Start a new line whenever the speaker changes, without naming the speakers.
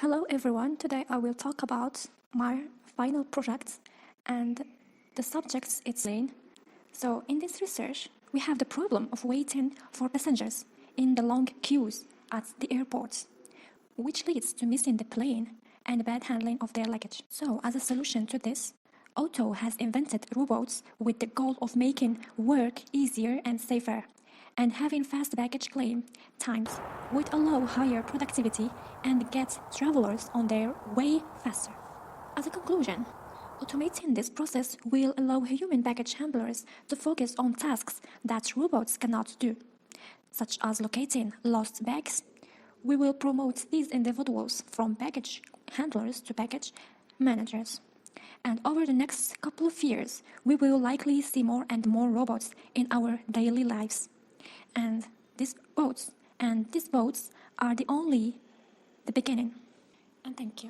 Hello everyone, today I will talk about my final project and the subjects it's in. So in this research, we have the problem of waiting for passengers in the long queues at the airports, which leads to missing the plane and bad handling of their luggage. So as a solution to this, Otto has invented robots with the goal of making work easier and safer, and having fast baggage claim times would allow higher productivity and get travelers on their way faster. As a conclusion, automating this process will allow human baggage handlers to focus on tasks that robots cannot do, such as locating lost bags. We will promote these individuals from baggage handlers to baggage managers. And over the next couple of years, we will likely see more and more robots in our daily lives. And these boats are the beginning. And thank you.